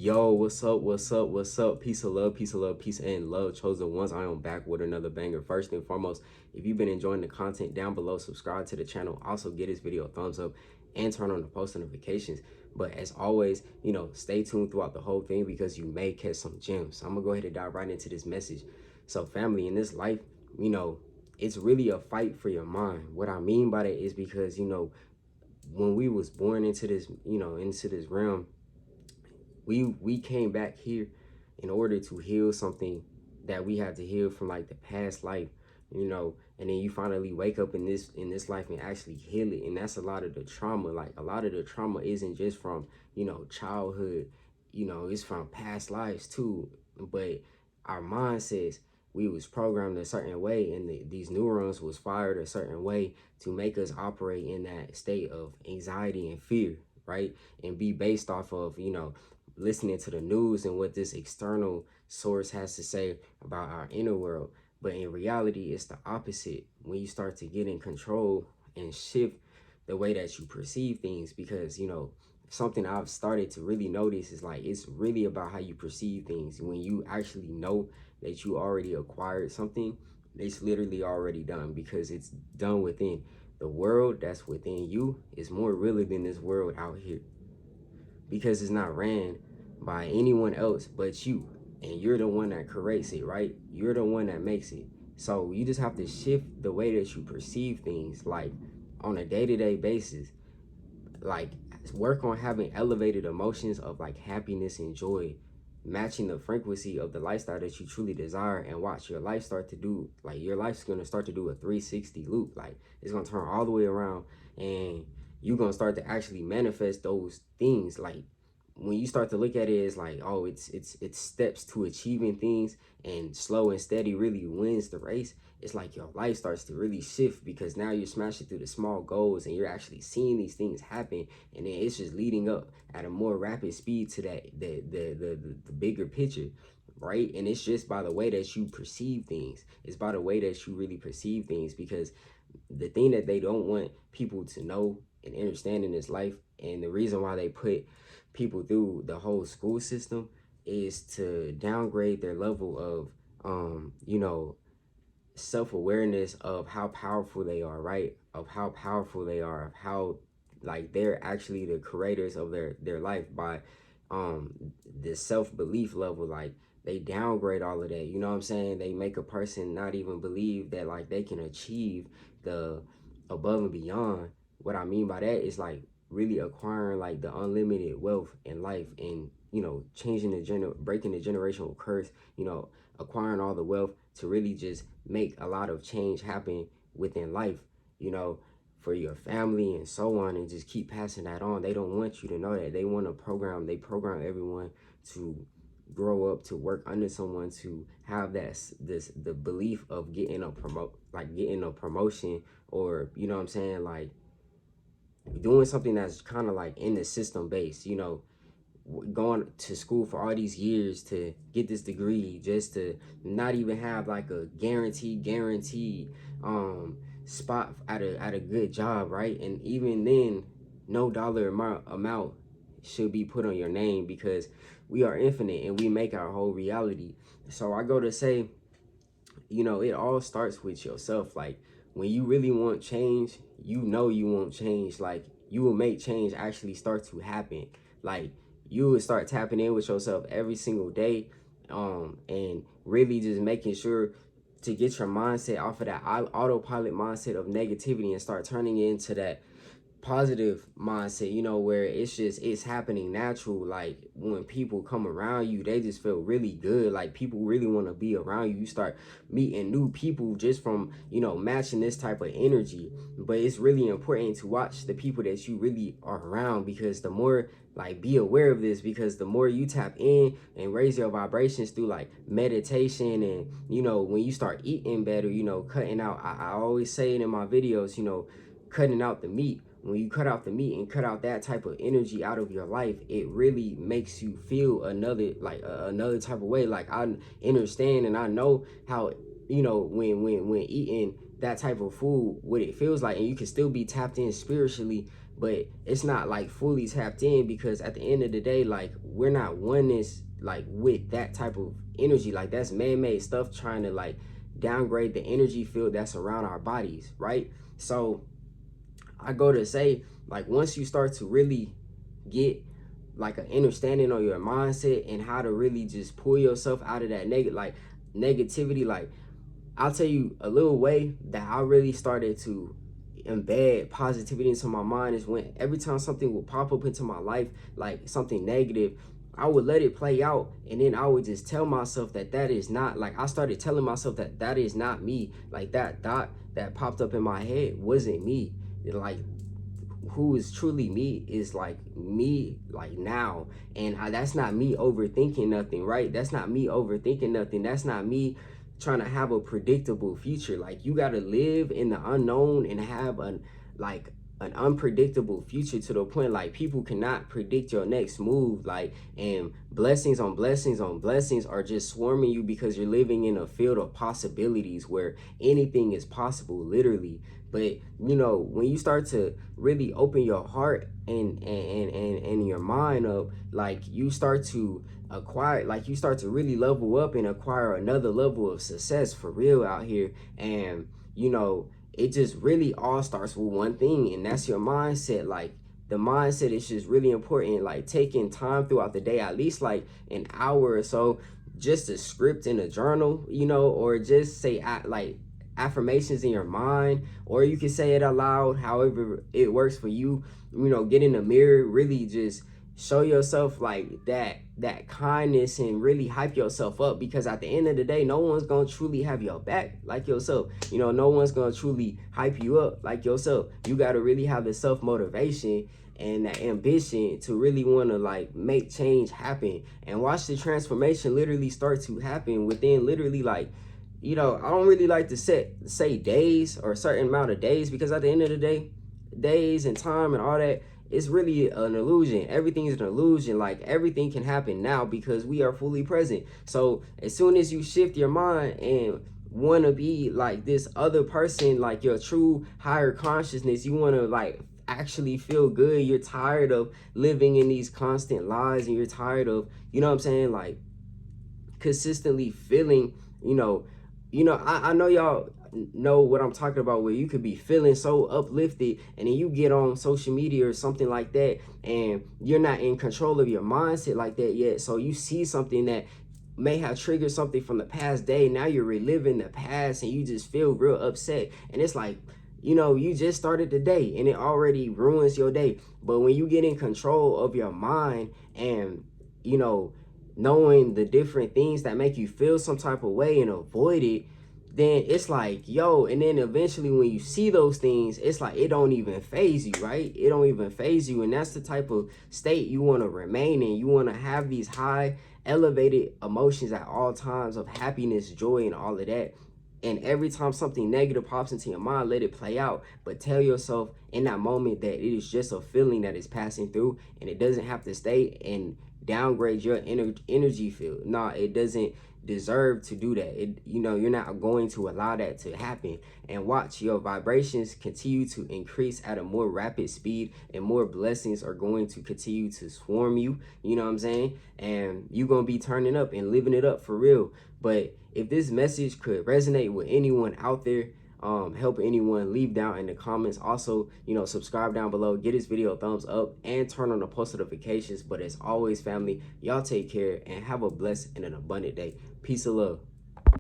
Yo, what's up? What's up? What's up? Peace of love, peace of love, peace and love. Chosen ones, I am back with another banger. First and foremost, if you've been enjoying the content down below, subscribe to the channel. Also, give this video a thumbs up and turn on the post notifications. But as always, stay tuned throughout the whole thing because you may catch some gems. So I'm gonna go ahead and dive right into this message. So, family, in this life, it's really a fight for your mind. What I mean by that is because when we was born into this, into this realm, we came back here in order to heal something that we had to heal from like the past life, and then you finally wake up in this life and actually heal it. And that's a lot of the trauma. Like, a lot of the trauma isn't just from childhood, it's from past lives too. But our mind says we was programmed a certain way, and these neurons was fired a certain way to make us operate in that state of anxiety and fear, right? And be based off of listening to the news and what this external source has to say about our inner world. But in reality, it's the opposite when you start to get in control and shift the way that you perceive things. Because something I've started to really notice is like, it's really about how you perceive things. When you actually know that you already acquired something, it's literally already done, because it's done within. The world that's within you is more realer than this world out here, because it's not ran by anyone else but you, and you're the one that creates it, right? You're the one that makes it. So you just have to shift the way that you perceive things, like on a day-to-day basis. Like, work on having elevated emotions of like happiness and joy, matching the frequency of the lifestyle that you truly desire, and watch your life start to do, like, your life's gonna start to do a 360 loop. Like, it's gonna turn all the way around, and you're gonna start to actually manifest those things. Like, when you start to look at it as like, oh, it's steps to achieving things, and slow and steady really wins the race. It's like your life starts to really shift, because now you're smashing through the small goals, and you're actually seeing these things happen, and then it's just leading up at a more rapid speed to that the bigger picture, right? And it's just by the way that you perceive things. It's by the way that you really perceive things, because the thing that they don't want people to know and understand in this life, and the reason why they put people through the whole school system, is to downgrade their level of self-awareness of how powerful they are, right? Of how powerful they are, of how, like, they're actually the creators of their life by the self-belief level. Like, they downgrade all of that, you know what I'm saying? They make a person not even believe that, like, they can achieve the above and beyond. What I mean by that is, like, really acquiring like the unlimited wealth in life, and changing breaking the generational curse, acquiring all the wealth to really just make a lot of change happen within life, for your family and so on, and just keep passing that on. They don't want you to know that. They want to program everyone to grow up, to work under someone, to have the belief of getting a promotion, or you know what I'm saying, like doing something that's kind of like in the system based, going to school for all these years to get this degree, just to not even have like a guaranteed spot at a good job, right? And even then, no dollar amount should be put on your name, because we are infinite and we make our whole reality. So I go to say, it all starts with yourself. Like, when you really want change, you want change. Like, you will make change actually start to happen. Like, you will start tapping in with yourself every single day, and really just making sure to get your mindset off of that autopilot mindset of negativity, and start turning it into that positive mindset, where it's happening natural. Like, when people come around you, they just feel really good. Like, people really want to be around you. You start meeting new people just from matching this type of energy. But it's really important to watch the people that you really are around, because the more, like, be aware of this, because the more you tap in and raise your vibrations through like meditation, and when you start eating better, cutting out, I always say it in my videos, cutting out the meat. When you cut out the meat and cut out that type of energy out of your life, it really makes you feel another type of way. Like, I understand and I know how, when eating that type of food, what it feels like, and you can still be tapped in spiritually, but it's not like fully tapped in, because at the end of the day, like, we're not oneness like with that type of energy. Like, that's man-made stuff trying to like downgrade the energy field that's around our bodies, right? So I go to say, like, once you start to really get like an understanding on your mindset and how to really just pull yourself out of that negativity, like, I'll tell you a little way that I really started to embed positivity into my mind is when every time something would pop up into my life, like something negative, I would let it play out, and then I would just tell myself that that is not, like, I started telling myself that that is not me. Like, that thought that popped up in my head wasn't me. Like, who is truly me is like me, like, now. And that's not me overthinking nothing, right? That's not me overthinking nothing. That's not me trying to have a predictable future. Like, you got to live in the unknown and have an unpredictable future, to the point like people cannot predict your next move. Like, and blessings on blessings on blessings are just swarming you, because you're living in a field of possibilities where anything is possible, literally. But you know, when you start to really open your heart and your mind up, like, you start to acquire, like, you start to really level up and acquire another level of success for real out here. And you know, it just really all starts with one thing, and that's your mindset. Like, the mindset is just really important. Like, taking time throughout the day, at least like an hour or so, just to script in a journal, you know, or just say like affirmations in your mind, or you can say it aloud, however it works for you. You know, get in the mirror, really just show yourself like that kindness, and really hype yourself up, because at the end of the day, no one's gonna truly have your back like yourself. You know, no one's gonna truly hype you up like yourself. You got to really have the self-motivation and that ambition to really want to like make change happen, and watch the transformation literally start to happen within literally, like, you know, I don't really like to say days or a certain amount of days, because at the end of the day, days and time and all that, it's really an illusion. Everything is an illusion. Like, everything can happen now because we are fully present. So as soon as you shift your mind and want to be like this other person, like your true higher consciousness, you want to like actually feel good. You're tired of living in these constant lies, and you're tired of, you know what I'm saying, like, consistently feeling, I know y'all know what I'm talking about, where you could be feeling so uplifted, and then you get on social media or something like that, and you're not in control of your mindset like that yet. So you see something that may have triggered something from the past day. Now you're reliving the past, and you just feel real upset. And it's like, you just started the day and it already ruins your day. But when you get in control of your mind, and, knowing the different things that make you feel some type of way, and avoid it, then it's like, yo, and then eventually when you see those things, it's like, it don't even phase you, right? It don't even phase you. And that's the type of state you want to remain in. You want to have these high elevated emotions at all times of happiness, joy, and all of that. And every time something negative pops into your mind, let it play out. But tell yourself in that moment that it is just a feeling that is passing through, and it doesn't have to stay and downgrade your energy field. No, it doesn't deserve to do that. You're not going to allow that to happen. And watch your vibrations continue to increase at a more rapid speed, and more blessings are going to continue to swarm you. You know what I'm saying? And you're going to be turning up and living it up for real. But if this message could resonate with anyone out there, help anyone, leave down in the comments. Also, subscribe down below, get this video a thumbs up, and turn on the post notifications. But as always, family, y'all take care and have a blessed and an abundant day. Peace of love.